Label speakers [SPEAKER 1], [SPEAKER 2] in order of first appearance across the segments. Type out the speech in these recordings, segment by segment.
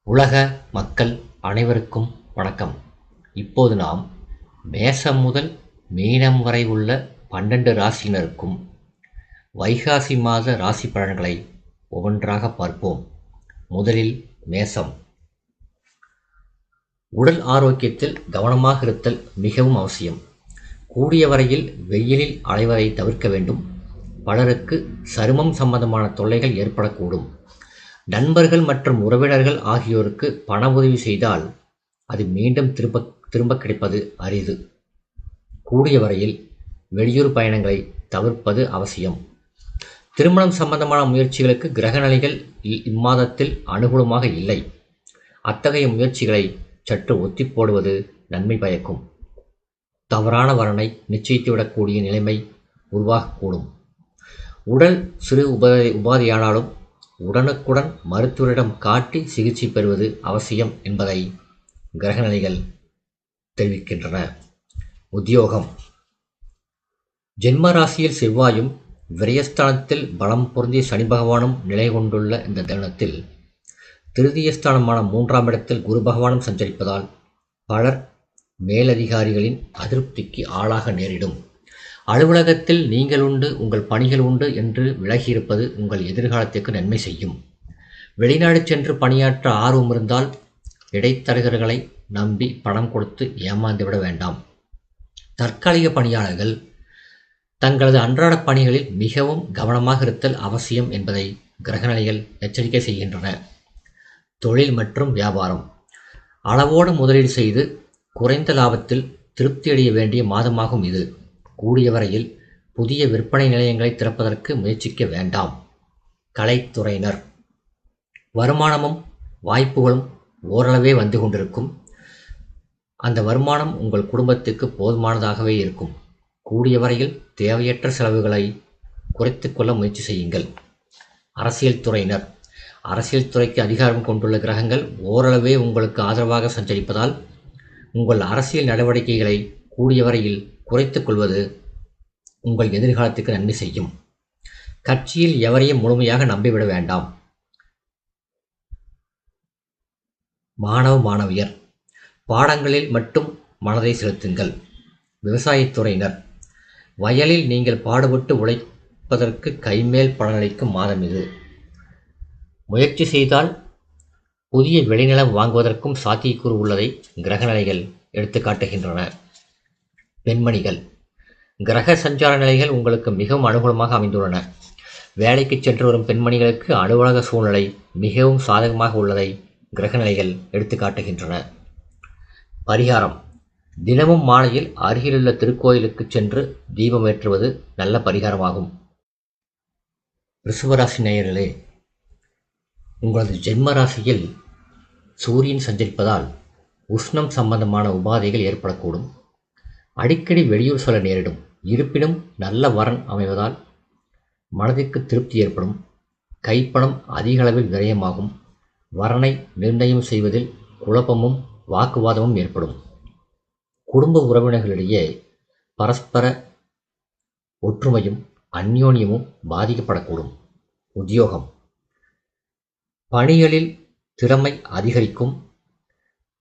[SPEAKER 1] உலக மக்கள் அனைவருக்கும் வணக்கம். இப்போது நாம் மேசம் முதல் மீனம் வரை உள்ள 12 ராசியினருக்கும் வைகாசி மாத ராசி பலன்களை ஒவ்வொன்றாக பார்ப்போம். முதலில் மேசம். உடல் ஆரோக்கியத்தில் கவனமாக இருத்தல் மிகவும் அவசியம். கூடிய வரையில் வெயிலில் அலைவதை தவிர்க்க வேண்டும். பலருக்கு சருமம் சம்பந்தமான தொல்லைகள் ஏற்படக்கூடும். நண்பர்கள் மற்றும் உறவினர்கள் ஆகியோருக்கு பண உதவி செய்தால் அது மீண்டும் திரும்ப கிடைப்பது அரிது. கூடிய வரையில் வெளியூர் பயணங்களை தவிர்ப்பது அவசியம். திருமணம் சம்பந்தமான முயற்சிகளுக்கு கிரகநிலைகள் இம்மாதத்தில் அனுகூலமாக இல்லை. அத்தகைய முயற்சிகளை சற்று ஒத்தி போடுவது நன்மை பயக்கும். தவறான வரனை நிச்சயித்துவிடக்கூடிய நிலைமை உருவாகக்கூடும். உடல் சிறு உபாதையானாலும் உடனுக்குடன் மருத்துவரிடம் காட்டி சிகிச்சை பெறுவது அவசியம் என்பதை கிரகநிலைகள் தெரிவிக்கின்றன. உத்தியோகம். ஜென்ம ராசியில் செவ்வாயும் விரயஸ்தானத்தில் பலம் பொருந்திய சனி பகவானும் நிலை கொண்டுள்ள இந்த தருணத்தில் திருதியஸ்தானமான 3ஆம் இடத்தில் குரு பகவானும் சஞ்சரிப்பதால் பலர் மேலதிகாரிகளின் அதிருப்திக்கு ஆளாக நேரிடும். அலுவலகத்தில் நீங்கள் உண்டு, உங்கள் பணிகள் உண்டு என்று விலகியிருப்பது உங்கள் எதிர்காலத்திற்கு நன்மை செய்யும். வெளிநாடு சென்று பணியாற்ற ஆர்வம் இருந்தால் இடைத்தரகர்களை நம்பி பணம் கொடுத்து ஏமாந்துவிட வேண்டாம். தற்காலிக பணியாளர்கள் தங்களது அன்றாட பணிகளில் மிகவும் கவனமாக இருத்தல் அவசியம் என்பதை கிரகநிலைகள் எச்சரிக்கை செய்கின்றன. தொழில் மற்றும் வியாபாரம். அளவோடு முதலீடு செய்து குறைந்த லாபத்தில் திருப்தியடைய வேண்டிய மாதமாகும் இது. கூடிய வரையில் புதிய விற்பனை நிலையங்களை திறப்பதற்கு முயற்சிக்க வேண்டாம். கலைத்துறையினர். வருமானமும் வாய்ப்புகளும் ஓரளவே வந்து கொண்டிருக்கும். அந்த வருமானம் உங்கள் குடும்பத்துக்கு போதுமானதாகவே இருக்கும். கூடிய வரையில் தேவையற்ற செலவுகளை குறைத்து கொள்ள முயற்சி செய்யுங்கள். அரசியல் துறையினர். அரசியல் துறைக்கு அதிகாரம் கொண்டுள்ள கிரகங்கள் ஓரளவே உங்களுக்கு ஆதரவாக சஞ்சரிப்பதால் உங்கள் அரசியல் நடவடிக்கைகளை கூடிய வரையில் குறைத்துக் கொள்வது உங்கள் எதிர்காலத்துக்கு நன்மை செய்யும். கட்சியில் எவரையும் முழுமையாக நம்பிவிட வேண்டாம். மாணவியர். பாடங்களில் மட்டும் மனதை செலுத்துங்கள். விவசாயத்துறையினர். வயலில் நீங்கள் பாடுபட்டு உழைப்பதற்கு கைமேல் பலனளிக்கும் மாதம் இது. முயற்சி செய்தால் புதிய விளைநிலம் வாங்குவதற்கும் சாத்தியக்கூறு உள்ளதை கிரகநிலைகள் எடுத்துக்காட்டுகின்றன. பெண்மணிகள். கிரக சஞ்சார நிலைகள் உங்களுக்கு மிகவும் அனுகூலமாக அமைந்துள்ளன. வேலைக்கு சென்று வரும் பெண்மணிகளுக்கு அலுவலக சூழ்நிலை மிகவும் சாதகமாக உள்ளதை கிரகநிலைகள் எடுத்துக்காட்டுகின்றன. பரிகாரம். தினமும் மாலையில் அருகிலுள்ள திருக்கோயிலுக்கு சென்று தீபம் ஏற்றுவது நல்ல பரிகாரமாகும். ரிஷபராசி நேயர்களே, உங்களது ஜென்ம ராசியில் சூரியன் சஞ்சரிப்பதால் உஷ்ணம் சம்பந்தமான உபாதைகள் ஏற்படக்கூடும். அடிக்கடி வெளியூர் செல்ல நேரிடும். இருப்பினும் நல்ல வரன் அமைவதால் மனதிற்கு திருப்தி ஏற்படும். கைப்பணம் அதிக அளவில் விரயமாகும். வரனை நிர்ணயம் செய்வதில் குழப்பமும் வாக்குவாதமும் ஏற்படும். குடும்ப உறவினர்களிடையே பரஸ்பர ஒற்றுமையும் அந்யோன்யமும் பாதிக்கப்படக்கூடும். உத்தியோகம். பணிகளில் திறமை அதிகரிக்கும்.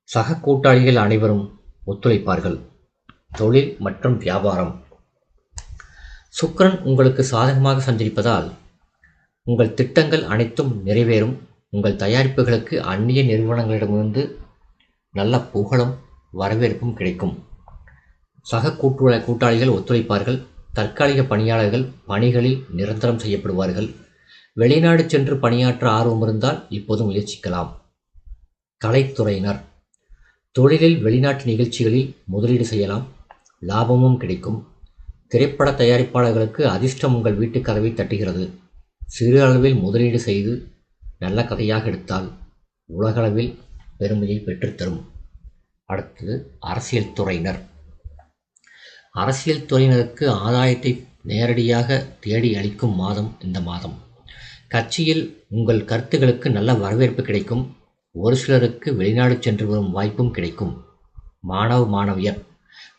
[SPEAKER 1] சக கூட்டாளிகள் அனைவரும் ஒத்துழைப்பார்கள். தொழில் மற்றும் வியாபாரம். சுக்கிரன் உங்களுக்கு சாதகமாக சஞ்சரிப்பதால் உங்கள் திட்டங்கள் அனைத்தும் நிறைவேறும். உங்கள் தயாரிப்புகளுக்கு அந்நிய நிறுவனங்களிடமிருந்து நல்ல புகழும் வரவேற்பும் கிடைக்கும். சக கூட்டாளிகள் ஒத்துழைப்பார்கள். தற்காலிக பணியாளர்கள் பணிகளில் நிரந்தரம் செய்யப்படுவார்கள். வெளிநாடு சென்று பணியாற்ற ஆர்வம் இருந்தால் இப்போது முயற்சிக்கலாம். கலைத்துறையினர். தொழிலில் வெளிநாட்டு நிகழ்ச்சிகளில் முதலீடு செய்யலாம். லாபமும் கிடைக்கும். திரைப்பட தயாரிப்பாளர்களுக்கு அதிர்ஷ்டம் உங்கள் வீட்டு கதவை தட்டுகிறது. சிறு அளவில் முதலீடு செய்து நல்ல கதையாக எடுத்தால் உலகளவில் பெருமையை பெற்றுத்தரும். அடுத்தது அரசியல் துறையினர். அரசியல் துறையினருக்கு ஆதாயத்தை நேரடியாக தேடி அளிக்கும் மாதம் இந்த மாதம். கட்சியில் உங்கள் கருத்துக்களுக்கு நல்ல வரவேற்பு கிடைக்கும். ஒரு சிலருக்கு வெளிநாடு சென்று வரும் வாய்ப்பும் கிடைக்கும். மாணவியர்.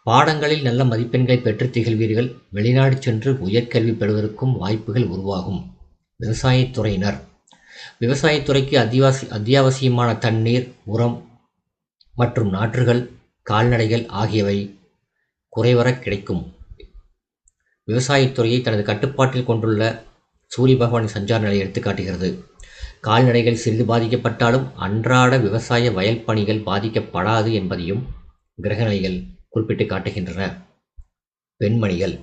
[SPEAKER 1] பாடங்களில் நல்ல மதிப்பெண்களை பெற்று திகழ்வீர்கள். வெளிநாடு சென்று உயர்கல்வி பெறுவதற்கும் வாய்ப்புகள் உருவாகும். விவசாயத்துறையினர். விவசாயத்துறைக்கு அத்தியாவசியமான தண்ணீர், உரம் மற்றும் நாற்றுகள், கால்நடைகள் ஆகியவை குறைவர கிடைக்கும். விவசாயத்துறையை தனது கட்டுப்பாட்டில் கொண்டுள்ள சூரிய பகவானின் சஞ்சார நிலை எடுத்துக்காட்டுகிறது. கால்நடைகள் சிறிது பாதிக்கப்பட்டாலும் அன்றாட விவசாய வயல் பணிகள் பாதிக்கப்படாது என்பதையும் கிரகநிலைகள் குறிப்பிட்டு காட்டுகின்றன. பெண்மணிகள்.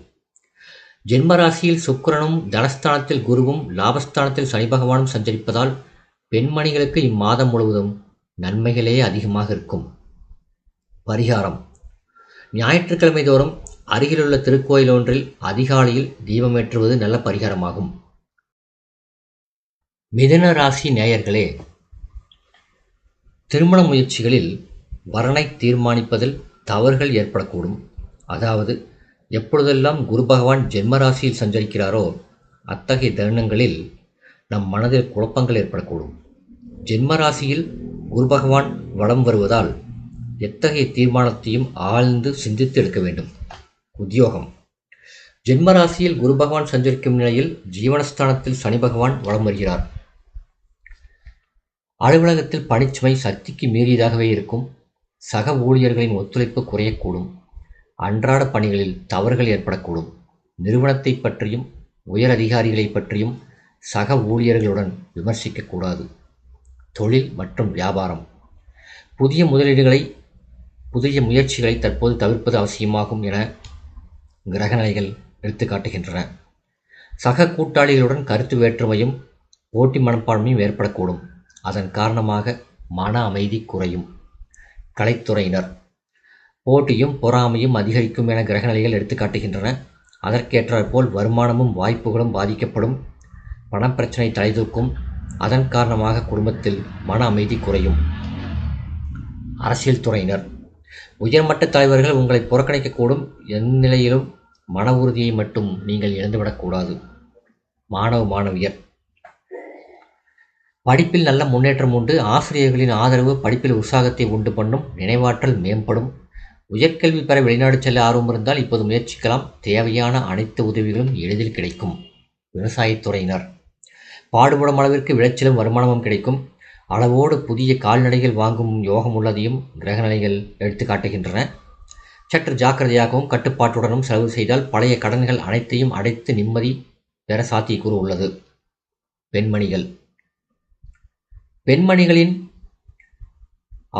[SPEAKER 1] ஜென்மராசியில் சுக்கிரனும், தனஸ்தானத்தில் குருவும், லாபஸ்தானத்தில் சனி பகவானும் சஞ்சரிப்பதால் பெண்மணிகளுக்கு இம்மாதம் முழுவதும் நன்மைகளே அதிகமாக இருக்கும். பரிகாரம். ஞாயிற்றுக்கிழமை தோறும் அருகிலுள்ள திருக்கோயில் ஒன்றில் அதிகாலையில் தீபமேற்றுவது நல்ல பரிகாரமாகும். மிதுன ராசி நேயர்களே, திருமண முயற்சிகளில் வரனை தீர்மானிப்பதில் தவறுகள் ஏற்படக்கூடும். அதாவது எப்பொழுதெல்லாம் குரு பகவான் ஜென்மராசியில் சஞ்சரிக்கிறாரோ அத்தகைய தருணங்களில் நம் மனதில் குழப்பங்கள் ஏற்படக்கூடும். ஜென்மராசியில் குரு பகவான் வலம் வருவதால் எத்தகைய தீர்மானத்தையும் ஆழ்ந்து சிந்தித்து எடுக்க வேண்டும். உத்தியோகம். ஜென்மராசியில் குரு பகவான் சஞ்சரிக்கும் நிலையில் ஜீவனஸ்தானத்தில் சனி பகவான் வலம் வருகிறார். அலுவலகத்தில் பணிச்சுமை சக்திக்கு மீறியதாகவே இருக்கும். சக ஊழியர்களின் ஒத்துழைப்பு குறையக்கூடும். அன்றாட பணிகளில் தவறுகள் ஏற்படக்கூடும். நிறுவனத்தை பற்றியும் உயர் அதிகாரிகளை பற்றியும் சக ஊழியர்களுடன் விமர்சிக்கக்கூடாது. தொழில் மற்றும் வியாபாரம். புதிய முதலீடுகளை, புதிய முயற்சிகளை தற்போது தவிர்ப்பது அவசியமாகும் என கிரகநிலைகள் எடுத்துக்காட்டுகின்றன. சக கூட்டாளிகளுடன் கருத்து வேற்றுமையும் போட்டி மனப்பான்மையும் ஏற்படக்கூடும். அதன் காரணமாக மன அமைதி குறையும். கலைத்துறையினர். போட்டியும் பொறாமையும் அதிகரிக்கும் என கிரகநிலைகள் எடுத்துக்காட்டுகின்றன. அதற்கேற்றாற்போல் வருமானமும் வாய்ப்புகளும் பாதிக்கப்படும். பணப்பிரச்சனை தலைதூக்கும். அதன் காரணமாக குடும்பத்தில் மன அமைதி குறையும். அரசியல் துறையினர். உயர்மட்ட தலைவர்கள் உங்களை புறக்கணிக்கக்கூடும். எந்நிலையிலும் மன உறுதியை மட்டும் நீங்கள் இழந்துவிடக்கூடாது. மாணவியர். படிப்பில் நல்ல முன்னேற்றம் உண்டு. ஆசிரியர்களின் ஆதரவு படிப்பில் உற்சாகத்தை உண்டு பண்ணும். நினைவாற்றல் மேம்படும். உயர்கல்வி பெற வெளிநாடு செல்ல ஆர்வம் இருந்தால் இப்போது முயற்சிக்கலாம். தேவையான அனைத்து உதவிகளும் எளிதில் கிடைக்கும். விவசாயத்துறையினர். பாடுபடும் அளவிற்கு விளைச்சலும் வருமானமும் கிடைக்கும். அளவோடு புதிய கால்நடைகள் வாங்கும் யோகம் உள்ளதையும் கிரகநிலைகள் எடுத்து காட்டுகின்றன. சற்று ஜாக்கிரதையாகவும் கட்டுப்பாட்டுடனும் செலவு செய்தால் பழைய கடன்கள் அனைத்தையும் அடைத்து நிம்மதி பெற சாத்தியக்கூறு உள்ளது. பெண்மணிகள். பெண்மணிகளின்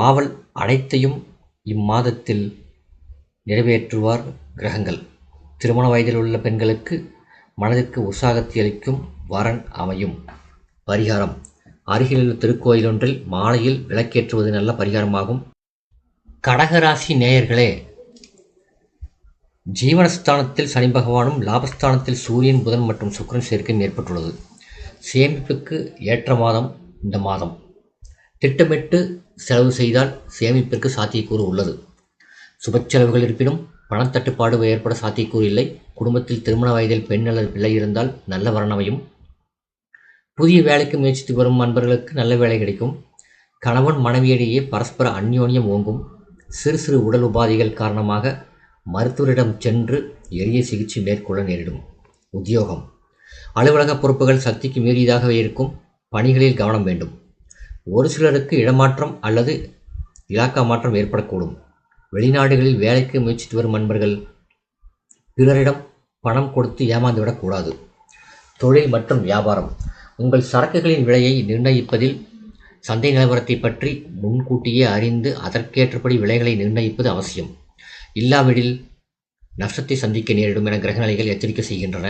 [SPEAKER 1] ஆவல் அனைத்தையும் இம்மாதத்தில் நிறைவேற்றுவார் கிரகங்கள். திருமண வயதில் உள்ள பெண்களுக்கு மனதிற்கு உற்சாகத்தை அளிக்கும் வரன் அமையும். பரிகாரம். அருகிலுள்ள திருக்கோயிலொன்றில் மாலையில் விளக்கேற்றுவது நல்ல பரிகாரமாகும். கடகராசி நேயர்களே, ஜீவனஸ்தானத்தில் சனி பகவானும், லாபஸ்தானத்தில் சூரியன், புதன் மற்றும் சுக்கிரன் சேர்க்கையும் ஏற்பட்டுள்ளது. சேமிப்புக்கு ஏற்ற மாதம் இந்த மாதம். திட்டமிட்டு செலவு செய்தால் சேமிப்பிற்கு சாத்தியக்கூறு உள்ளது. சுப செலவுகள் இருப்பினும் பணத்தட்டுப்பாடு ஏற்பட சாத்தியக்கூறு இல்லை. குடும்பத்தில் திருமண வயதில் பெண் அல்லது பிள்ளை இருந்தால் நல்ல வரனமையும். புதிய வேலைக்கு முயற்சித்து வரும் நண்பர்களுக்கு நல்ல வேலை கிடைக்கும். கணவன் மனைவியிடையே பரஸ்பர அந்யோன்யம் ஓங்கும். சிறு சிறு உடல் உபாதைகள் காரணமாக மருத்துவரிடம் சென்று எளிய சிகிச்சை மேற்கொள்ள நேரிடும். உத்தியோகம். அலுவலக பொறுப்புகள் சக்திக்கு மீறியதாகவே இருக்கும். பணிகளில் கவனம் வேண்டும். ஒரு சிலருக்கு இடமாற்றம் அல்லது இலாக்கா மாற்றம் ஏற்படக்கூடும். வெளிநாடுகளில் வேலைக்கு முயற்சித்து வரும் நண்பர்கள் பிறரிடம் பணம் கொடுத்து ஏமாந்துவிடக்கூடாது. தொழில் மற்றும் வியாபாரம். உங்கள் சரக்குகளின் விலையை நிர்ணயிப்பதில் சந்தை நிலவரத்தை பற்றி முன்கூட்டியே அறிந்து அதற்கேற்றபடி விலைகளை நிர்ணயிப்பது அவசியம். இல்லாவிடில் நஷ்டத்தை சந்திக்க நேரிடும் என கிரகநிலைகள் எச்சரிக்கை செய்கின்றன.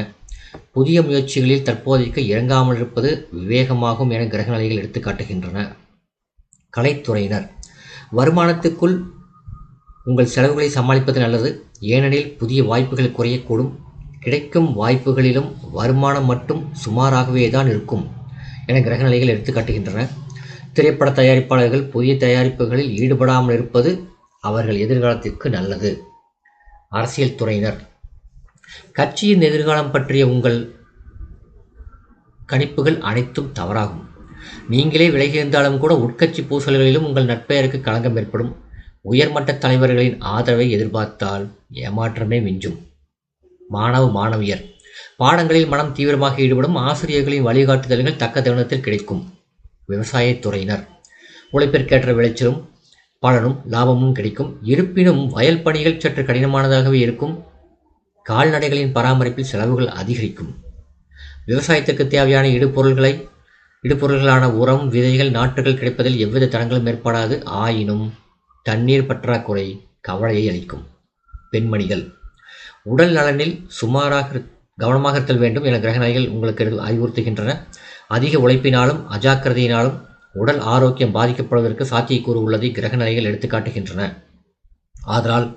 [SPEAKER 1] புதிய முயற்சிகளில் தற்போதைக்கு இறங்காமல் இருப்பது விவேகமாகும் என கிரகநிலைகள் எடுத்து காட்டுகின்றன. கலைத்துறையினர். வருமானத்துக்குள் உங்கள் செலவுகளை சமாளிப்பது நல்லது. ஏனெனில் புதிய வாய்ப்புகள் குறையக்கூடும். கிடைக்கும் வாய்ப்புகளிலும் வருமானம் மட்டும் சுமாராகவே தான் இருக்கும் என கிரகநிலைகள் எடுத்து காட்டுகின்றன. திரைப்பட தயாரிப்பாளர்கள் புதிய தயாரிப்புகளில் ஈடுபடாமல் இருப்பது அவர்கள் எதிர்காலத்திற்கு நல்லது. அரசியல் துறையினர். கட்சியின் எதிர்காலம் பற்றிய உங்கள் கணிப்புகள் அனைத்தும் தவறாகும். நீங்களே விலகியிருந்தாலும் கூட உட்கட்சி பூசல்களிலும் உங்கள் நட்பெயருக்கு களங்கம் ஏற்படும். உயர்மட்ட தலைவர்களின் ஆதரவை எதிர்பார்த்தால் ஏமாற்றமே மிஞ்சும். மாணவியர். பாடங்களில் மனம் தீவிரமாக ஈடுபடும். ஆசிரியர்களின் வழிகாட்டுதல்கள் தக்க தருணத்தில் கிடைக்கும். விவசாயத்துறையினர் உழைப்பிற்கேற்ற விளைச்சலும் பலனும் லாபமும் கிடைக்கும். இருப்பினும் வயல் பணிகள் சற்று கடினமானதாகவே இருக்கும். கால்நடைகளின் பராமரிப்பில் செலவுகள் அதிகரிக்கும். விவசாயத்திற்கு தேவையான இடுபொருள்களான உரம், விதைகள், நாற்றுகள் கிடைப்பதில் எவ்வித தடங்களும் ஏற்படாது. ஆயினும் தண்ணீர் பற்றாக்குறை கவலையை அளிக்கும். பெண்மணிகள் உடல் நலனில் கவனமாக இருத்தல் வேண்டும் என கிரகநிலைகள் உங்களுக்கு அறிவுறுத்துகின்றன. அதிக உழைப்பினாலும் அஜாக்கிரதையினாலும் உடல் ஆரோக்கியம் பாதிக்கப்படுவதற்கு சாத்தியக்கூறு உள்ளதை கிரகநிலைகள் எடுத்துக்காட்டுகின்றன. ஆதலால்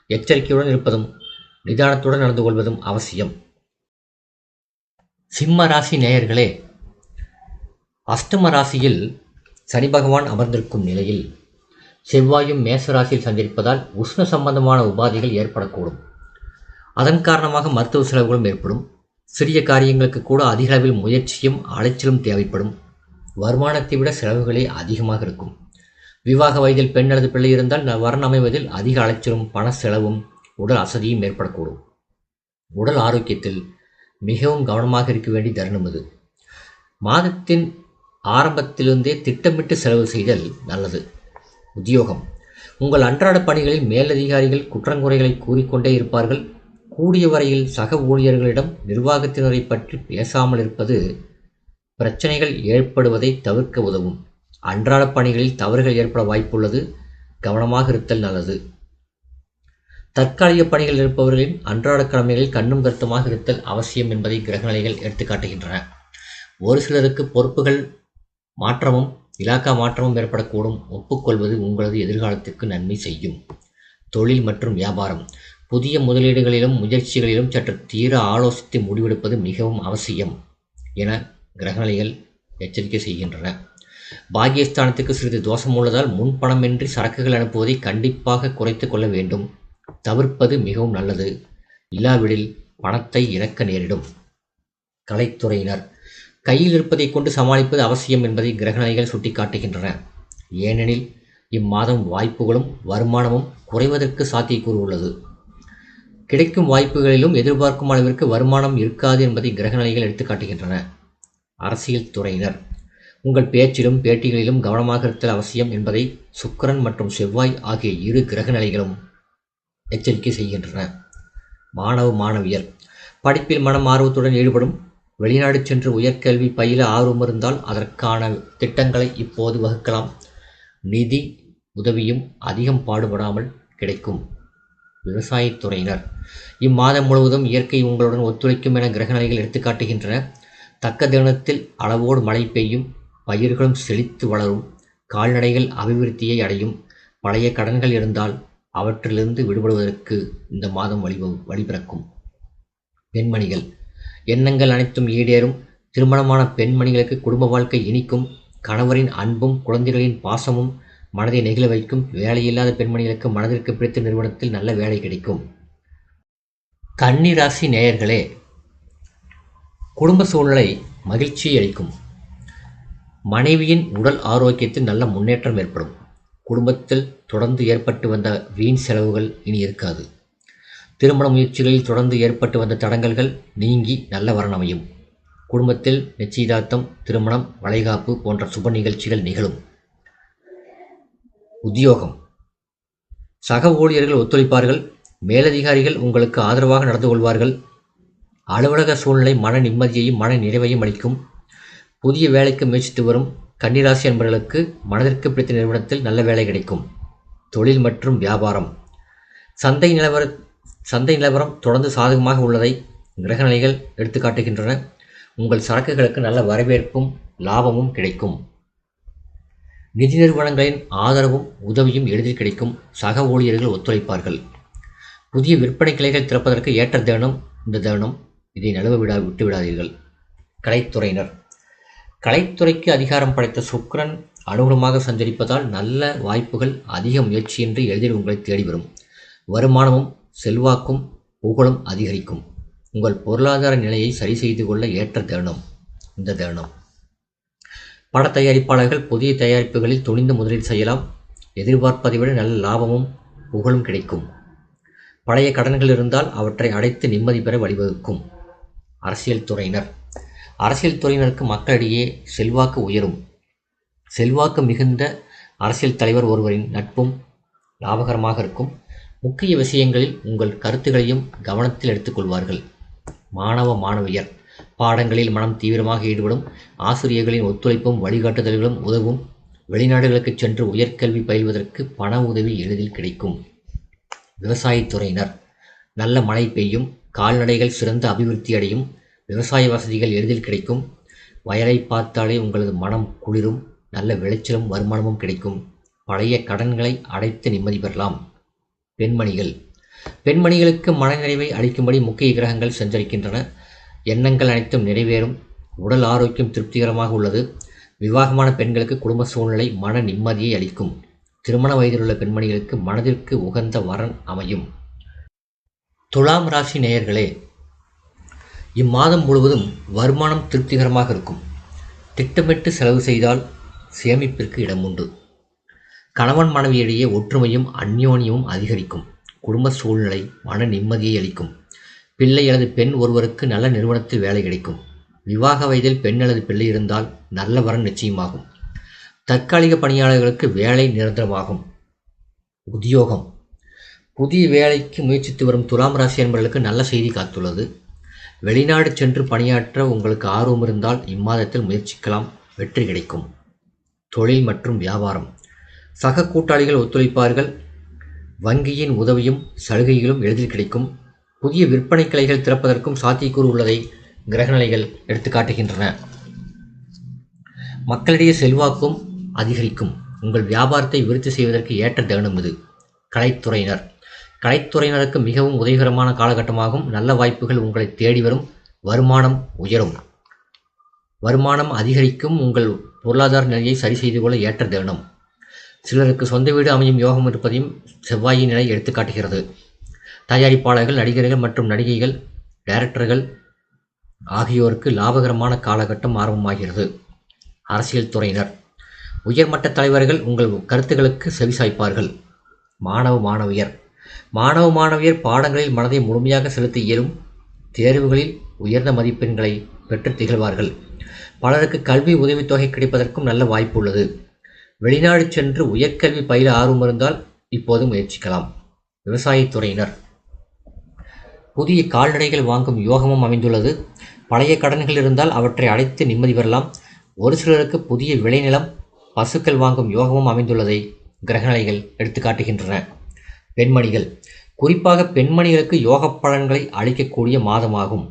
[SPEAKER 1] எச்சரிக்கையுடன் இருப்பதும் நிதானத்துடன் நடந்து கொள்வதும் அவசியம். சிம்ம ராசி நேயர்களே, அஷ்டம ராசியில் சனி பகவான் அமர்ந்திருக்கும் நிலையில் செவ்வாயும் மேச ராசியில் சஞ்சரிப்பதால் உஷ்ண சம்பந்தமான உபாதைகள் ஏற்படக்கூடும். அதன் காரணமாக மருத்துவ செலவுகளும் ஏற்படும். சிறிய காரியங்களுக்கு கூட அதிக அளவில் முயற்சியும் அலைச்சலும் தேவைப்படும். வருமானத்தை விட செலவுகளே அதிகமாக இருக்கும். விவாக வயதில் பெண் அல்லது பிள்ளை இருந்தால் வரன் அமைவதில் அதிக அலைச்சலும் பண செலவும் உடல் அசதியும் ஏற்படக்கூடும். உடல் ஆரோக்கியத்தில் மிகவும் கவனமாக இருக்க வேண்டிய தருணம் இது. மாதத்தின் ஆரம்பத்திலிருந்தே திட்டமிட்டு செலவு செய்தல் நல்லது. உத்தியோகம் உங்கள் அன்றாட பணிகளில் மேலதிகாரிகள் குற்றங்குறைகளை கூறிக்கொண்டே இருப்பார்கள். கூடிய வரையில் சக ஊழியர்களிடம் நிர்வாகத்தினரை பற்றி பேசாமல் இருப்பது பிரச்சனைகள் ஏற்படுவதை தவிர்க்க உதவும். அன்றாட பணிகளில் தவறுகள் ஏற்பட வாய்ப்புள்ளது. கவனமாக இருத்தல் நல்லது. தற்காலிக பணிகள் இருப்பவர்களின் அன்றாட கடமைகளில் கண்ணும் கருத்துமாக இருத்தல் அவசியம் என்பதை கிரகநிலைகள் எடுத்துக்காட்டுகின்றன. ஒரு சிலருக்கு பொறுப்புகள் மாற்றமும் இலாக்கா மாற்றமும் ஏற்படக்கூடும். ஒப்புக்கொள்வது உங்களது எதிர்காலத்திற்கு நன்மை செய்யும். தொழில் மற்றும் வியாபாரம் புதிய முதலீடுகளிலும் முயற்சிகளிலும் சற்று தீர ஆலோசித்து முடிவெடுப்பது மிகவும் அவசியம் என கிரகநிலைகள் எச்சரிக்கை செய்கின்றன. பாக்கியஸ்தானத்துக்கு சிறிது தோஷம் உள்ளதால் முன்பணமின்றி சரக்குகள் அனுப்புவதை கண்டிப்பாக குறைத்து கொள்ள வேண்டும். தவிர்ப்பது மிகவும் நல்லது. இல்லாவிடில் பணத்தை இழக்க நேரிடும். கலைத்துறையினர் கையில் இருப்பதை கொண்டு சமாளிப்பது அவசியம் என்பதை கிரகநிலைகள் சுட்டிக்காட்டுகின்றன. ஏனெனில் இம்மாதம் வாய்ப்புகளும் வருமானமும் குறைவதற்கு சாத்தியக்கூறு உள்ளது. கிடைக்கும் வாய்ப்புகளிலும் எதிர்பார்க்கும் அளவிற்கு வருமானம் இருக்காது என்பதை கிரகநிலைகள் எடுத்துக்காட்டுகின்றன. அரசியல் துறையினர் உங்கள் பேச்சிலும் பேட்டிகளிலும் கவனமாக இருத்தல் அவசியம் என்பதை சுக்கிரன் மற்றும் செவ்வாய் ஆகிய இரு கிரகநிலைகளும் எச்சரிக்கை செய்கின்றன. மாணவியர் படிப்பில் மனம் ஆர்வத்துடன் ஈடுபடும். வெளிநாடு சென்று உயர்கல்வி பயில ஆர்வம் இருந்தால் அதற்கான திட்டங்களை இப்போது வகுக்கலாம். நிதி உதவியும் அதிகம் பாடுபடாமல் கிடைக்கும். விவசாயத்துறையினர் இம்மாதம் முழுவதும் இயற்கை உங்களுடன் ஒத்துழைக்கும் என கிரகநிலைகள் எடுத்துக்காட்டுகின்றன. தக்க தருணத்தில் அளவோடு மழை பெய்யும். பயிர்களும் செழித்து வளரும். கால்நடைகள் அபிவிருத்தியை அடையும். பழைய கடன்கள் இருந்தால் அவற்றிலிருந்து விடுபடுவதற்கு இந்த மாதம் வழிபிறக்கும். பெண்மணிகள் எண்ணங்கள் அனைத்தும் ஈடேறும். திருமணமான பெண்மணிகளுக்கு குடும்ப வாழ்க்கை இனிக்கும். கணவரின் அன்பும் குழந்தைகளின் பாசமும் மனதை நெகிழ வைக்கும். வேலையில்லாத பெண்மணிகளுக்கு மனதிற்கு பிடித்த நிறுவனத்தில் நல்ல வேலை கிடைக்கும். கன்னி ராசி நேயர்களே, குடும்ப சூழ்நிலை மகிழ்ச்சியை அளிக்கும். மனைவியின் உடல் ஆரோக்கியத்தில் நல்ல முன்னேற்றம் ஏற்படும். குடும்பத்தில் தொடர்ந்து ஏற்பட்டு வந்த வீண் செலவுகள் இனி இருக்காது. திருமண முயற்சிகளில் தொடர்ந்து ஏற்பட்டு வந்த தடங்கல்கள் நீங்கி நல்ல வரன் அமையும். குடும்பத்தில் நிச்சயதார்த்தம், திருமணம், வளைகாப்பு போன்ற சுப நிகழ்ச்சிகள் நிகழும். உத்தியோகம் சக ஊழியர்கள் ஒத்துழைப்பார்கள். மேலதிகாரிகள் உங்களுக்கு ஆதரவாக நடந்து கொள்வார்கள். அலுவலக சூழ்நிலை மன நிம்மதியையும் மன நிறைவையும் அளிக்கும். புதிய வேலைக்கு முயற்சித்து வரும் கன்னிராசி என்பவர்களுக்கு மனதிற்கு பிடித்த நிறுவனத்தில் நல்ல வேலை கிடைக்கும். தொழில் மற்றும் வியாபாரம் சந்தை நிலவரம் தொடர்ந்து சாதகமாக உள்ளதை கிரகநிலைகள் எடுத்துக்காட்டுகின்றன. உங்கள் சரக்குகளுக்கு நல்ல வரவேற்பும் லாபமும் கிடைக்கும். நிதி நிறுவனங்களின் ஆதரவும் உதவியும் எளிதில் கிடைக்கும். சக ஊழியர்கள் ஒத்துழைப்பார்கள். புதிய விற்பனை கிளைகள் திறப்பதற்கு ஏற்ற தருணம் இந்த தருணம். இதை நழுவ விட்டுவிடாதீர்கள். கலைத்துறைக்கு அதிகாரம் படைத்த சுக்கிரன் அனுகூலமாக சஞ்சரிப்பதால் நல்ல வாய்ப்புகள் அதிக முயற்சியின்றி எளிதில் உங்களை தேடி வரும். வருமானமும் செல்வாக்கும் புகழும் அதிகரிக்கும். உங்கள் பொருளாதார நிலையை சரி செய்து கொள்ள ஏற்ற தருணம் இந்த தருணம். பட தயாரிப்பாளர்கள் புதிய தயாரிப்புகளில் துணிந்து முதலீடு செய்யலாம். எதிர்பார்ப்பதை விட நல்ல லாபமும் புகழும் கிடைக்கும். பழைய கடன்கள் இருந்தால் அவற்றை அடைத்து நிம்மதி பெற வழிவகுக்கும். அரசியல் துறையினருக்கு மக்களிடையே செல்வாக்கு உயரும். செல்வாக்கு மிகுந்த அரசியல் தலைவர் ஒருவரின் நட்பும் லாபகரமாக இருக்கும். முக்கிய விஷயங்களில் உங்கள் கருத்துக்களையும் கவனத்தில் எடுத்துக்கொள்வார்கள். மாணவ மாணவியர் பாடங்களில் மனம் தீவிரமாக ஈடுபடும். ஆசிரியர்களின் ஒத்துழைப்பும் வழிகாட்டுதல்களும் உதவும். வெளிநாடுகளுக்கு சென்று உயர்கல்வி பயில்வதற்கு பண உதவி எளிதில் கிடைக்கும். விவசாயத்துறையினர் நல்ல மழை பெய்யும். கால்நடைகள் சிறந்த அபிவிருத்தி அடையும். விவசாய வசதிகள் எளிதில் கிடைக்கும். வயலை பார்த்தாலே உங்களது மனம் குளிரும். நல்ல விளைச்சலும் வருமானமும் கிடைக்கும். பழைய கடன்களை அடைத்து நிம்மதி பெறலாம். பெண்மணிகளுக்கு மனநிறைவை அளிக்கும்படி முக்கிய கிரகங்கள் சஞ்சரிக்கின்றன. எண்ணங்கள் அனைத்தும் நிறைவேறும். உடல் ஆரோக்கியம் திருப்திகரமாக உள்ளது. விவாகமான பெண்களுக்கு குடும்ப சூழ்நிலை மன நிம்மதியை அளிக்கும். திருமண வயதிலுள்ள பெண்மணிகளுக்கு மனதிற்கு உகந்த வரன் அமையும். துலாம் ராசி நேயர்களே, இம்மாதம் முழுவதும் வருமானம் திருப்திகரமாக இருக்கும். திட்டமிட்டு செலவு செய்தால் சேமிப்பிற்கு இடம் உண்டு. கணவன் மனைவியிடையே ஒற்றுமையும் அந்யோன்யமும் அதிகரிக்கும். குடும்ப சூழ்நிலை மன நிம்மதியை அளிக்கும். பிள்ளை அல்லது பெண் ஒருவருக்கு நல்ல நிறுவனத்தில் வேலை கிடைக்கும். விவாக வயதில் பெண் அல்லது பிள்ளை இருந்தால் நல்ல வரன் நிச்சயமாகும். தற்காலிக பணியாளர்களுக்கு வேலை நிரந்தரமாகும். உத்தியோகம் புதிய வேலைக்கு முயற்சித்து வரும் துலாம் ராசி என்பவர்களுக்கு நல்ல செய்தி காத்துள்ளது. வெளிநாடு சென்று பணியாற்ற உங்களுக்கு ஆர்வம் இருந்தால் இம்மாதத்தில் முயற்சிக்கலாம். வெற்றி கிடைக்கும். தொழில் மற்றும் வியாபாரம் சக கூட்டாளிகள் ஒத்துழைப்பார்கள். வங்கியின் உதவியும் சலுகைகளும் எளிதில் கிடைக்கும். புதிய விற்பனை கிளைகள் திறப்பதற்கும் சாத்தியக்கூறு உள்ளதை கிரகநிலைகள் எடுத்து காட்டுகின்றன. மக்களிடையே செல்வாக்கும் அதிகரிக்கும். உங்கள் வியாபாரத்தை விருத்தி செய்வதற்கு ஏற்ற தருணம் இது. கலைத்துறையினருக்கு மிகவும் உதவிகரமான காலகட்டமாகும். நல்ல வாய்ப்புகள் உங்களை தேடி வரும். வருமானம் உயரும். வருமானம் அதிகரிக்கும். உங்கள் பொருளாதார நிலையை சரி செய்து கொள்ள ஏற்ற தருணம். சிலருக்கு சொந்த வீடு அமையும் யோகம் இருப்பதையும் செவ்வாயின் நிலை எடுத்து காட்டுகிறது. தயாரிப்பாளர்கள், நடிகர்கள் மற்றும் நடிகைகள், டைரக்டர்கள் ஆகியோருக்கு லாபகரமான காலகட்டம் ஆரம்பமாகிறது. அரசியல் துறையினர் உயர்மட்ட தலைவர்கள் உங்கள் கருத்துக்களுக்கு செவிசாய்ப்பார்கள். மாணவ மாணவியர் பாடங்களில் மனதை முழுமையாக செலுத்த இயலும். தேர்வுகளில் உயர்ந்த மதிப்பெண்களை பெற்று திகழ்வார்கள். பலருக்கு கல்வி உதவித்தொகை கிடைப்பதற்கும் நல்ல வாய்ப்பு உள்ளது. வெளிநாடு சென்று உயர்கல்வி பயில ஆர்வம் இருந்தால் இப்போது முயற்சிக்கலாம். விவசாயத்துறையினர் புதிய கால்நடைகள் வாங்கும் யோகமும் அமைந்துள்ளது. பழைய கடன்கள் இருந்தால் அவற்றை அடைத்து நிம்மதி பெறலாம். ஒரு சிலருக்கு புதிய விளைநிலம், பசுக்கள் வாங்கும் யோகமும் அமைந்துள்ளதை கிரகநிலைகள் எடுத்து காட்டுகின்றன. குறிப்பாக பெண்மணிகளுக்கு யோக பலன்களை அளிக்கக்கூடிய மாதமாகும்.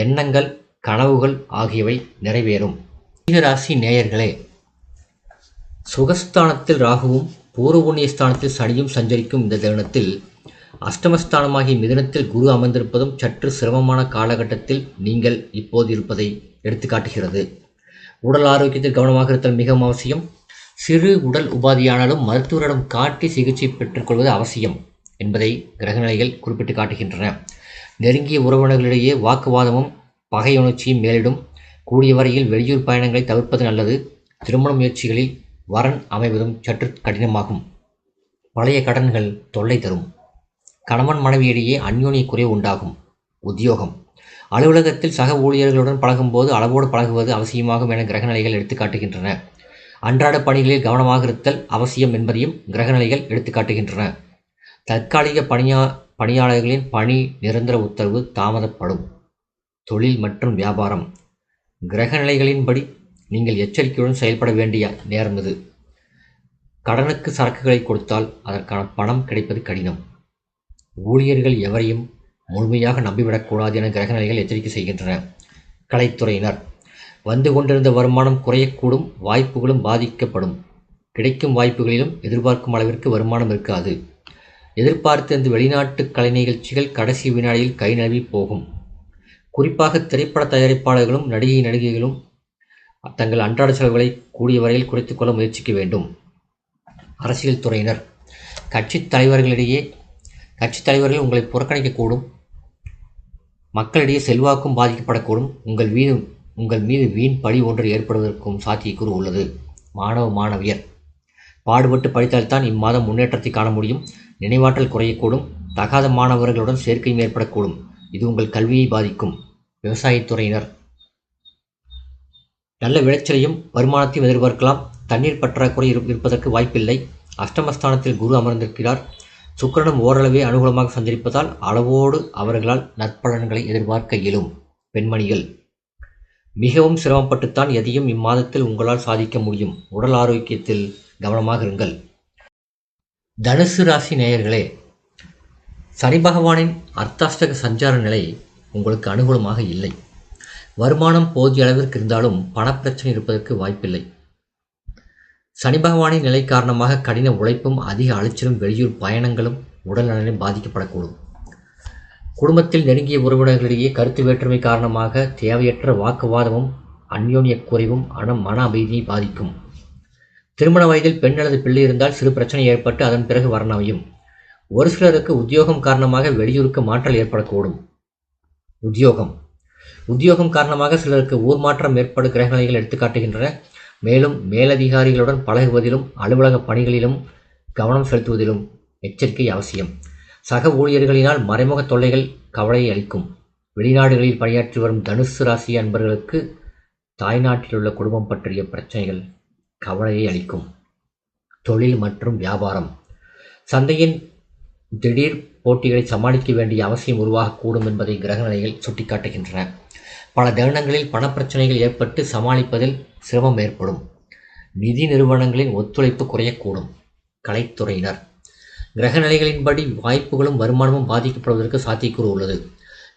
[SPEAKER 1] எண்ணங்கள், கனவுகள் ஆகியவை நிறைவேறும். மீனராசி நேயர்களே, சுகஸ்தானத்தில் ராகுவும் பூர்வ புண்ணிய ஸ்தானத்தில் சனியும் சஞ்சரிக்கும் இந்த தருணத்தில் அஷ்டமஸ்தானமாகிய மிதுனத்தில் குரு அமர்ந்திருப்பதும் சற்று சிரமமான காலகட்டத்தில் நீங்கள் இப்போது இருப்பதை எடுத்து காட்டுகிறது. உடல் ஆரோக்கியத்தில் கவனமாக இருத்தல் மிகவும் அவசியம். சிறு உடல் உபாதியானாலும் மருத்துவரிடம் காட்டி சிகிச்சை பெற்றுக்கொள்வது அவசியம் என்பதை கிரகநிலைகள் குறிப்பிட்டு காட்டுகின்றன. நெருங்கிய உறவினர்களிடையே வாக்குவாதமும் பகையுணர்ச்சியும் மேலிடும். கூடிய வரையில் வெளியூர் பயணங்களை தவிர்ப்பது நல்லது. திருமண முயற்சிகளில் வரன் அமைவதும் சற்று கடினமாகும். பழைய கடன்கள் தொல்லை தரும். கணவன் மனைவியிடையே அந்யோன்ய குறைவு உண்டாகும். உத்தியோகம் அலுவலகத்தில் சக ஊழியர்களுடன் பழகும்போது அளவோடு பழகுவது அவசியமாகும் என கிரகநிலைகள் எடுத்து காட்டுகின்றன. அன்றாட பணிகளில் கவனமாக இருத்தல் அவசியம் என்பதையும் கிரகநிலைகள் எடுத்து காட்டுகின்றன. தற்காலிக பணியாளர்களின் பணி நிரந்தர உத்தரவு தாமதப்படும். தொழில் மற்றும் வியாபாரம் கிரகநிலைகளின்படி நீங்கள் எச்சரிக்கையுடன் செயல்பட வேண்டிய நேரம் இது. கடனுக்கு சரக்குகளை கொடுத்தால் அதற்கான பணம் கிடைப்பது கடினம். ஊழியர்கள் எவரையும் முழுமையாக நம்பிவிடக்கூடாது என கிரகநிலைகள் எச்சரிக்கை செய்கின்றன. கலைத்துறையினர் வந்து கொண்டிருந்த வருமானம் குறையக்கூடும். வாய்ப்புகளும் பாதிக்கப்படும். கிடைக்கும் வாய்ப்புகளிலும் எதிர்பார்க்கும் அளவிற்கு வருமானம் இருக்காது. எதிர்பார்த்து இந்த வெளிநாட்டு கலை நிகழ்ச்சிகள் கடைசி வினாடியில் கை நழுவி போகும். குறிப்பாக திரைப்பட தயாரிப்பாளர்களும் நடிகைகளும் தங்கள் அன்றாட செலவுகளை கூடிய வரையில் குறைத்துக் கொள்ள முயற்சிக்க வேண்டும். அரசியல் துறையினர் கட்சித் தலைவர்கள் உங்களை புறக்கணிக்கக்கூடும். மக்களிடையே செல்வாக்கும் பாதிக்கப்படக்கூடும். உங்கள் மீது வீண் பழி ஒன்று ஏற்படுவதற்கும் சாத்தியக்கூறு உள்ளது. மாணவியர் பாடுபட்டு படித்தால்தான் இம்மாதம் முன்னேற்றத்தை காண முடியும். நினைவாற்றல் குறையக்கூடும். தகாத மாணவர்களுடன் சேர்க்கையும் ஏற்படக்கூடும். இது உங்கள் கல்வியை பாதிக்கும். விவசாயத்துறையினர் நல்ல விளைச்சலையும் வருமானத்தையும் எதிர்பார்க்கலாம். தண்ணீர் பற்றாக்குறை இருப்பதற்கு வாய்ப்பில்லை. அஷ்டமஸ்தானத்தில் குரு அமர்ந்திருக்கிறார். சுக்கிரனும் ஓரளவே அனுகூலமாக சஞ்சரிப்பதால் அளவோடு அவர்களால் நற்பலன்களை எதிர்பார்க்க இயலும். பெண்மணிகள் மிகவும் சிரமப்பட்டுத்தான் எதையும் இம்மாதத்தில் உங்களால் சாதிக்க முடியும். உடல் ஆரோக்கியத்தில் கவனமாக இருங்கள். தனுசு ராசி நேயர்களே, சனி பகவானின் அர்த்தாஷ்டக சஞ்சார நிலை உங்களுக்கு அனுகூலமாக இல்லை. வருமானம் போதிய அளவிற்கு இருந்தாலும் பணப்பிரச்சனை இருப்பதற்கு வாய்ப்பில்லை. சனி பகவானின் நிலை காரணமாக கடின உழைப்பும் அதிக அலைச்சலும் வெளியூர் பயணங்களும் உடல் நலனும் பாதிக்கப்படக்கூடும். குடும்பத்தில் நெருங்கிய உறவினர்களிடையே கருத்து வேற்றுமை காரணமாக தேவையற்ற வாக்குவாதமும் அந்யோன்ய குறைவும் மன அமைதியை பாதிக்கும். திருமண வயதில் பெண் அல்லது பிள்ளை இருந்தால் சிறு பிரச்சனை ஏற்பட்டு அதன் பிறகு வரன் அமையும். ஒரு சிலருக்கு உத்தியோகம் காரணமாக வெளியூருக்கு மாற்றல் ஏற்படக்கூடும். உத்தியோகம் காரணமாக சிலருக்கு ஊர் மாற்றம் ஏற்படும் கிரகநிலைகள் எடுத்துக்காட்டுகின்றன. மேலும் மேலதிகாரிகளுடன் பழகுவதிலும் அலுவலக பணிகளிலும் கவனம் செலுத்துவதிலும் எச்சரிக்கை அவசியம். சக ஊழியர்களினால் மறைமுக தொல்லைகள் கவலையை அளிக்கும். வெளிநாடுகளில் பணியாற்றி வரும் தனுசு ராசி அன்பர்களுக்கு தாய்நாட்டில் உள்ள குடும்பம் பற்றிய பிரச்சனைகள் கவலையை அளிக்கும். தொழில் மற்றும் வியாபாரம், சந்தையின் திடீர் போட்டிகளை சமாளிக்க வேண்டிய அவசியம் உருவாகக்கூடும் என்பதை கிரகநிலைகள் சுட்டிக்காட்டுகின்றன. பல தருணங்களில் பணப்பிரச்சனைகள் ஏற்பட்டு சமாளிப்பதில் சிரமம் ஏற்படும். நிதி நிறுவனங்களின் ஒத்துழைப்பு குறையக்கூடும். கலைத்துறையினர், கிரகநிலைகளின்படி வாய்ப்புகளும் வருமானமும் பாதிக்கப்படுவதற்கு சாத்தியக்கூறு உள்ளது.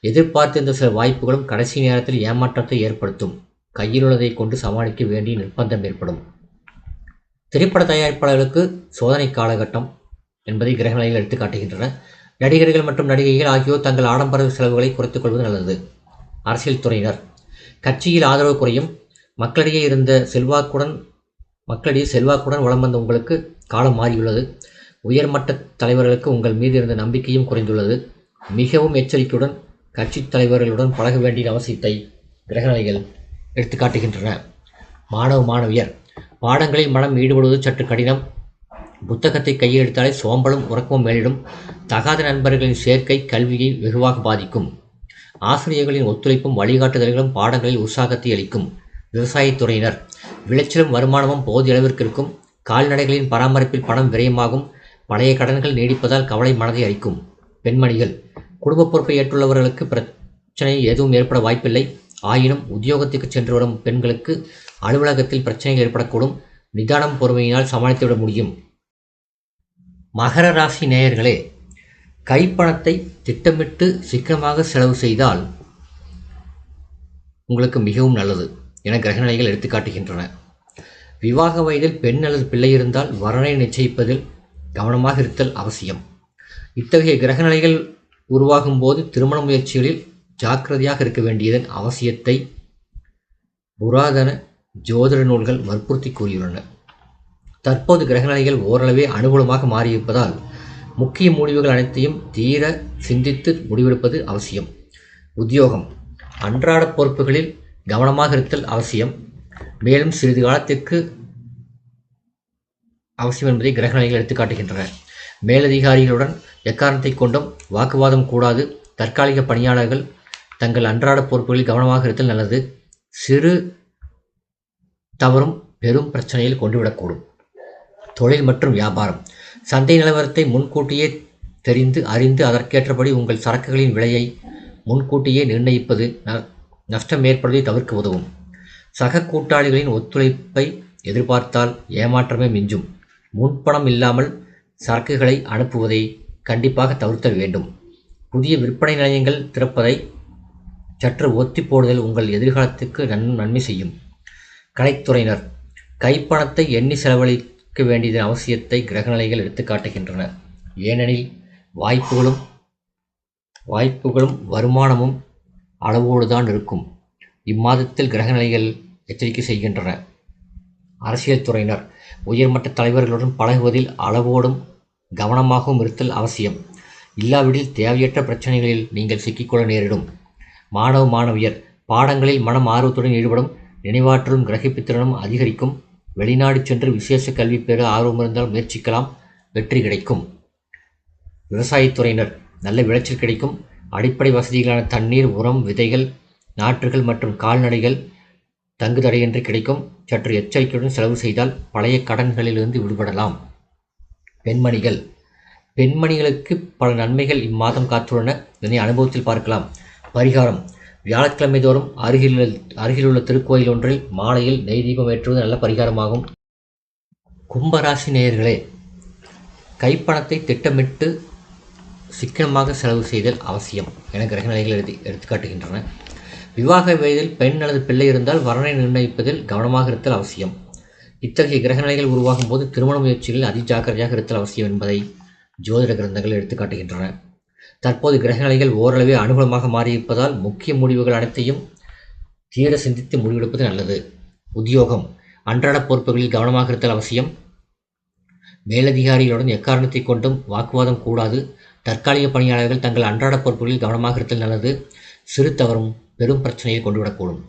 [SPEAKER 1] எதிர்பார்த்திருந்த சில வாய்ப்புகளும் கடைசி நேரத்தில் ஏமாற்றத்தை ஏற்படுத்தும். கையில் உள்ளதை கொண்டு சமாளிக்க வேண்டிய நிர்பந்தம் ஏற்படும். திரைப்பட தயாரிப்பாளர்களுக்கு சோதனை காலகட்டம் என்பதை கிரகநிலைகள் எடுத்துக்காட்டுகின்றன. நடிகர்கள் மற்றும் நடிகைகள் ஆகியோர் தங்கள் ஆடம்பர செலவுகளை குறைத்துக் கொள்வது நல்லது. அரசியல் துறையினர், கட்சியில் ஆதரவு குறையும். மக்களிடையே செல்வாக்குடன் வலம் வந்த உங்களுக்கு காலம் மாறியுள்ளது. உயர்மட்ட தலைவர்களுக்கு உங்கள் மீது இருந்த நம்பிக்கையும் குறைந்துள்ளது. மிகவும் எச்சரிக்கையுடன் கட்சி தலைவர்களுடன் பழக வேண்டிய அவசியத்தை கிரகநிலைகள் எடுத்துக்காட்டுகின்றன. மாணவியர், பாடங்களில் மனம் ஈடுபடுவது சற்று கடினம். புத்தகத்தை கையில் எடுத்தாலே சோம்பலும் உறக்கமும் மேலிடும். தகாத நண்பர்களின் சேர்க்கை கல்வியை வெகுவாக பாதிக்கும். ஆசிரியர்களின் ஒத்துழைப்பும் வழிகாட்டுதல்களும் பாடங்களில் உற்சாகத்தை அளிக்கும். விவசாயத்துறையினர், விளைச்சலும் வருமானமும் போதிய அளவிற்கு இருக்கும். கால்நடைகளின் பராமரிப்பில் பணம் விரயமாகும். பழைய கடன்கள் நீடிப்பதால் கவலை மனதை அளிக்கும். பெண்மணிகள், குடும்ப பொறுப்பை ஏற்றுள்ளவர்களுக்கு பிரச்சனை எதுவும் ஏற்பட வாய்ப்பில்லை. ஆயினும் உத்தியோகத்துக்கு சென்று வரும் பெண்களுக்கு அலுவலகத்தில் பிரச்சனைகள் ஏற்படக்கூடும். நிதானம் பொறுமையினால் சமாளித்துவிட முடியும். மகர ராசி நேயர்களே, கைப்பணத்தை திட்டமிட்டு சிக்கனமாக செலவு செய்தால் உங்களுக்கு மிகவும் நல்லது என கிரகநிலைகள் எடுத்துக்காட்டுகின்றன. விவாக வயதில் பெண் அல்லது பிள்ளை இருந்தால் வரனை நிச்சயிப்பதில் கவனமாக இருத்தல் அவசியம். இத்தகைய கிரகநிலைகள் உருவாகும் போது திருமண முயற்சிகளில் ஜாக்கிரதையாக இருக்க வேண்டியதன் அவசியத்தை புராதன ஜோதிட நூல்கள் வற்புறுத்தி கூறியுள்ளன. தற்போது கிரகநிலைகள் ஓரளவே அனுகூலமாக மாறியிருப்பதால் முக்கிய முடிவுகள் அனைத்தையும் தீர சிந்தித்து முடிவெடுப்பது அவசியம். உத்தியோகம், அன்றாட பொறுப்புகளில் கவனமாக இருத்தல் அவசியம். மேலும் சிறிது காலத்திற்கு அவசியம் என்பதை கிரகநிலைகள் எடுத்துக்காட்டுகின்றன. மேலதிகாரிகளுடன் எக்காரணத்தை கொண்டும் வாக்குவாதம் கூடாது. தற்காலிக பணியாளர்கள் தங்கள் அன்றாட பொறுப்புகளில் கவனமாக இருத்தல் நல்லது. சிறு தவறும் பெரும் பிரச்சனையில் கொண்டுவிடக்கூடும். தொழில் மற்றும் வியாபாரம், சந்தை நிலவரத்தை முன்கூட்டியே தெரிந்து அறிந்து அதற்கேற்றபடி உங்கள் சரக்குகளின் விலையை முன்கூட்டியே நிர்ணயிப்பது நஷ்டம் ஏற்படுவதை தவிர்க்க உதவும். சக கூட்டாளிகளின் ஒத்துழைப்பை எதிர்பார்த்தால் ஏமாற்றமே மிஞ்சும். முன்பணம் இல்லாமல் சரக்குகளை அனுப்புவதை கண்டிப்பாக தவிர்த்தல் வேண்டும். புதிய விற்பனை நிலையங்கள் திறப்பதை சற்று ஒத்தி போடுதல் உங்கள் எதிர்காலத்துக்கு நன்மை செய்யும். கலைத்துறையினர், கைப்பணத்தை எண்ணி செலவழிக்க வேண்டியதன் அவசியத்தை கிரகநிலைகள் எடுத்துக்காட்டுகின்றன. ஏனெனில் வாய்ப்புகளும் வருமானமும் அளவோடுதான் இருக்கும். இம்மாதத்தில் கிரகநிலைகள் எச்சரிக்கை செய்கின்றன. அரசியல் துறையினர், உயர்மட்ட தலைவர்களுடன் பழகுவதில் அளவோடும் கவனமாகவும் இருத்தல் அவசியம். இல்லாவிடில் தேவையற்ற பிரச்சனைகளில் நீங்கள் சிக்கிக்கொள்ள நேரிடும். மாணவியர், பாடங்களில் மனம் ஆர்வத்துடன் ஈடுபடும். நினைவாற்றலும் கிரகிப்புத்திறனும் அதிகரிக்கும். வெளிநாடு சென்று விசேஷ கல்வி பெற ஆர்வம் இருந்தால் முயற்சிக்கலாம், வெற்றி கிடைக்கும். விவசாயத்துறையினர், நல்ல விளைச்சல் கிடைக்கும். அடிப்படை வசதிகளான தண்ணீர், உரம், விதைகள், நாற்றுகள் மற்றும் கால்நடைகள் தங்கு தடையின்றி கிடைக்கும். சற்று எச்சரிக்கையுடன் செலவு செய்தால் பழைய கடன்களிலிருந்து விடுபடலாம். பெண்மணிகளுக்கு பல நன்மைகள் இம்மாதம் காத்துள்ளன. இதனை அனுபவத்தில் பார்க்கலாம். பரிகாரம்: வியாழக்கிழமை தோறும் அருகிலுள்ள திருக்கோயில் ஒன்றில் மாலையில் நெய் தீபம் ஏற்றுவது நல்ல பரிகாரமாகும். கும்பராசி நேயர்களே, கைப்பணத்தை திட்டமிட்டு சிக்கனமாக செலவு செய்தல் அவசியம் என கிரகநிலைகள் எடுத்துக்காட்டுகின்றன. விவாக வயதில் பெண் அல்லது பிள்ளை இருந்தால் வரனை நிர்ணயிப்பதில் கவனமாக இருத்தல் அவசியம். இத்தகைய கிரகநிலைகள் உருவாகும் போது திருமண முயற்சிகளில் அதிஜாக்கிரதையாக இருத்தல் அவசியம் என்பதை ஜோதிட கிரந்தங்கள் எடுத்துக்காட்டுகின்றன. தற்போது கிரகநிலைகள் ஓரளவே அனுகூலமாக மாறியிருப்பதால் முக்கிய முடிவுகள் அனைத்தையும் தீர சிந்தித்து முடிவெடுப்பது நல்லது. உத்தியோகம்: அன்றாட பொறுப்புகளில் கவனமாக இருத்தல் அவசியம். மேலதிகாரிகளுடன் எக்காரணத்தை கொண்டும் வாக்குவாதம் கூடாது. தற்காலிக பணியாளர்கள் தங்கள் அன்றாட பொறுப்புகளில் கவனமாக இருத்தல் நல்லது. சிறு தவறும் பெரும் பிரச்சனையை கொண்டுவிடக்கூடும்.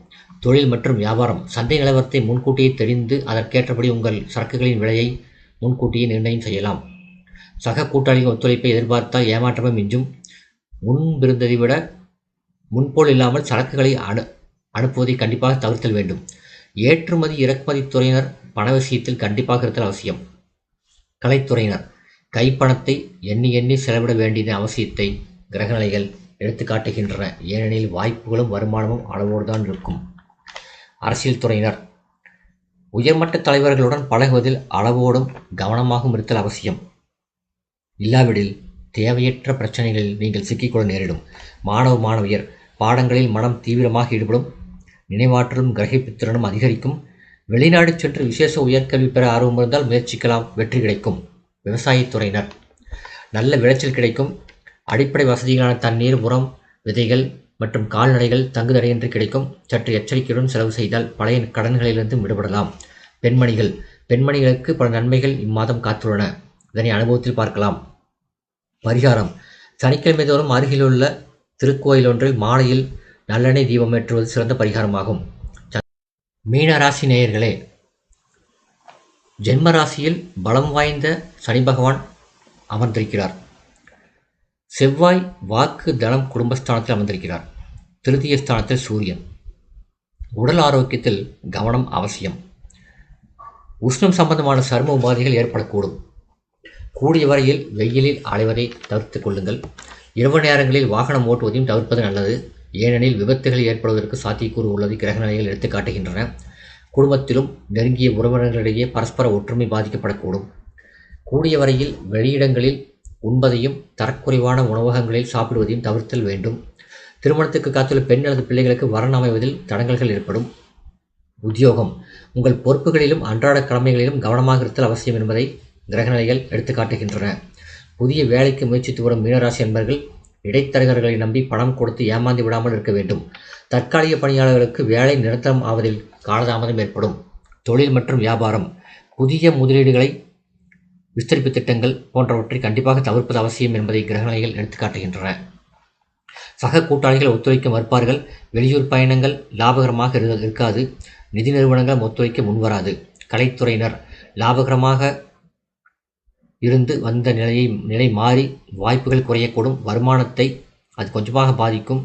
[SPEAKER 1] தொழில் மற்றும் வியாபாரம்: சந்தை நிலவரத்தை முன்கூட்டியே தெரிந்து அதற்கேற்றபடி உங்கள் சரக்குகளின் விலையை முன்கூட்டியே நிர்ணயம் செய்யலாம். சக கூட்டாளிகள் ஒத்துழைப்பை எதிர்பார்த்தால் ஏமாற்றமே மிஞ்சும். முன்பிருந்ததை விட முன்போல் இல்லாமல் சரக்குகளை அனுப்புவதை கண்டிப்பாக தவிர்த்தல் வேண்டும். ஏற்றுமதி இறக்குமதி துறையினர் பண விஷயத்தில் கண்டிப்பாக இருத்தல் அவசியம். கலைத்துறையினர் கைப்பணத்தை எண்ணி எண்ணி செலவிட வேண்டியதன் அவசியத்தை கிரகநிலைகள் எடுத்துக்காட்டுகின்றன. ஏனெனில் வாய்ப்புகளும் வருமானமும் அளவோடுதான் இருக்கும். அரசியல் துறையினர் உயர்மட்ட தலைவர்களுடன் பழகுவதில் அளவோடும் கவனமாகவும் இருத்தல் அவசியம். இல்லாவிடில் தேவையற்ற பிரச்சனைகளில் நீங்கள் சிக்கிக்கொள்ள நேரிடும். மாணவியர் பாடங்களில் மனம் தீவிரமாக ஈடுபடும். நினைவாற்றலும் கிரகிப்புத்திறனும் அதிகரிக்கும். வெளிநாடு சென்று விசேஷ உயர்கல்வி பெற ஆர்வம் இருந்தால் முயற்சிக்கலாம், வெற்றி கிடைக்கும். விவசாயத்துறையினர் நல்ல விளைச்சல் கிடைக்கும். அடிப்படை வசதிகளான தண்ணீர், உரம், விதைகள் மற்றும் கால்நடைகள் தங்குதடையின்றி கிடைக்கும். சற்று எச்சரிக்கையுடன் செலவு செய்தால் பழைய கடன்களிலிருந்து விடுபடலாம். பெண்மணிகளுக்கு பல நன்மைகள் இம்மாதம் காத்துள்ளன. இதனை அனுபவத்தில் பார்க்கலாம். பரிகாரம்: சனிக்கிழமை தோறும் அருகிலுள்ள திருக்கோயில் ஒன்றில் மாலையில் நல்லெண்ணெய் தீபம் ஏற்றுவது சிறந்த பரிகாரமாகும். மீனராசி நேயர்களே, ஜென்மராசியில் பலம் வாய்ந்த சனி பகவான் அமர்ந்திருக்கிறார். செவ்வாய் வாக்கு, தனம், குடும்பஸ்தானத்தில் அமர்ந்திருக்கிறார். திருதிய ஸ்தானத்தில் சூரியன். உடல் ஆரோக்கியத்தில் கவனம் அவசியம். உஷ்ணம் சம்பந்தமான சரும உபாதைகள் ஏற்படக்கூடும். கூடிய வரையில் வெயிலில் அலைவதை தவிர்த்துக் கொள்ளுங்கள். இரவு நேரங்களில் வாகனம் ஓட்டுவதையும் தவிர்ப்பது நல்லது. ஏனெனில் விபத்துகள் ஏற்படுவதற்கு சாத்தியக்கூறு உள்ளது கிரகநிலைகள் எடுத்துக்காட்டுகின்றன. குடும்பத்திலும் நெருங்கிய உறவினர்களிடையே பரஸ்பர ஒற்றுமை பாதிக்கப்படக்கூடும். கூடிய வரையில் வெளியிடங்களில் உண்பதையும் தரக்குறைவான உணவகங்களில் சாப்பிடுவதையும் தவிர்த்தல் வேண்டும். திருமணத்துக்கு காத்துள்ள பெண் அல்லது பிள்ளைகளுக்கு வரன் அமைவதில் தடங்கல்கள் ஏற்படும். உத்தியோகம்: உங்கள் பொறுப்புகளிலும் அன்றாட கடமைகளிலும் கவனமாக இருத்தல் அவசியம் என்பதை கிரகநிலைகள் எடுத்துக்காட்டுகின்றன. புதிய வேலைக்கு முயற்சித்து வரும் மீனராசி என்பர்கள் இடைத்தரகர்களை நம்பி பணம் கொடுத்து ஏமாந்து விடாமல் இருக்க வேண்டும். தற்காலிக பணியாளர்களுக்கு வேலை நிரந்தரம் ஆவதில் காலதாமதம் ஏற்படும். தொழில் மற்றும் வியாபாரம்: புதிய முதலீடுகளை, விஸ்தரிப்பு திட்டங்கள் போன்றவற்றை கண்டிப்பாக தவிர்ப்பது அவசியம் என்பதை கிரகநிலைகள் எடுத்துக்காட்டுகின்றன. சக கூட்டாளிகள் ஒத்துழைக்க மறுப்பார்கள். வெளியூர் பயணங்கள் லாபகரமாக இருக்காது. நிதி நிறுவனங்கள் ஒத்துழைக்க முன்வராது. கலைத்துறையினர் லாபகரமாக இருந்து வந்த நிலை மாறி வாய்ப்புகள் குறையக்கூடும். வருமானத்தை அது கொஞ்சமாக பாதிக்கும்.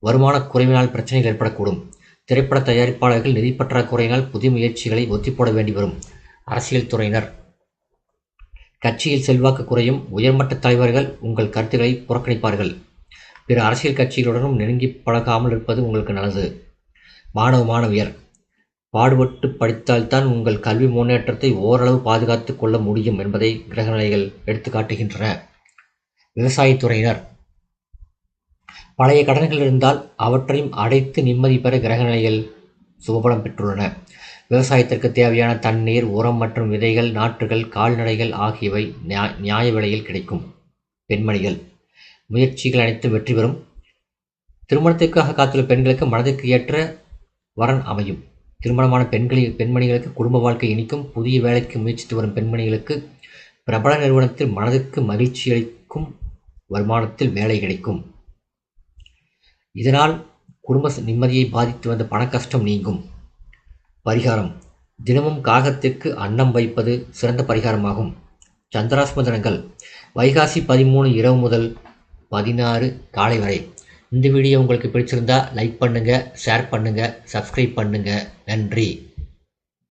[SPEAKER 1] வருமான குறைவினால் பிரச்சனைகள் ஏற்படக்கூடும். திரைப்பட தயாரிப்பாளர்கள் நிதி பற்றாக்குறையினால் புதிய முயற்சிகளை ஒத்திப்போட வேண்டி வரும். அரசியல் துறையினர் கட்சியில் செல்வாக்கு குறையும். உயர்மட்ட தலைவர்கள் உங்கள் கருத்துக்களை புறக்கணிப்பார்கள். பிற அரசியல் கட்சிகளுடனும் நெருங்கி பழகாமல் இருப்பது உங்களுக்கு நல்லது. மாணவியர் பாடுபட்டு படித்தால்தான் உங்கள் கல்வி முன்னேற்றத்தை ஓரளவு பாதுகாத்து கொள்ள முடியும் என்பதை கிரகநிலைகள் எடுத்துக்காட்டுகின்றன. விவசாயத்துறையினர் பழைய கடன்கள் இருந்தால் அவற்றையும் அடைத்து நிம்மதி பெற கிரகநிலைகள் சுபபலம் பெற்றுள்ளன. விவசாயத்திற்கு தேவையான தண்ணீர், உரம் மற்றும் விதைகள், நாற்றுகள், கால்நடைகள் ஆகியவை நியாய விலையில் கிடைக்கும். பெண்மணிகள் முயற்சிகள் அனைத்தும் வெற்றி பெறும். திருமணத்திற்காக காத்துள்ள பெண்களுக்கு மனதிற்கு ஏற்ற வரன் அமையும். திருமணமான பெண்மணிகளுக்கு குடும்ப வாழ்க்கை இனிக்கும். புதிய வேலைக்கு முயற்சித்து வரும் பெண்மணிகளுக்கு பிரபல நிறுவனத்தில் மனதிற்கு மகிழ்ச்சி அளிக்கும் வருமானத்தில் வேலை கிடைக்கும். இதனால் குடும்ப நிம்மதியை பாதித்து வந்த பண கஷ்டம் நீங்கும். பரிகாரம்: தினமும் காகத்திற்கு அன்னம் வைப்பது சிறந்த பரிகாரமாகும். சந்திராஷ்டம தினங்கள் வைகாசி 13 இரவு முதல் 16 காலை வரை. இந்த வீடியோ உங்களுக்கு பிடிச்சிருந்தா லைக் பண்ணுங்கள், ஷேர் பண்ணுங்கள், சப்ஸ்கிரைப் பண்ணுங்கள். நன்றி.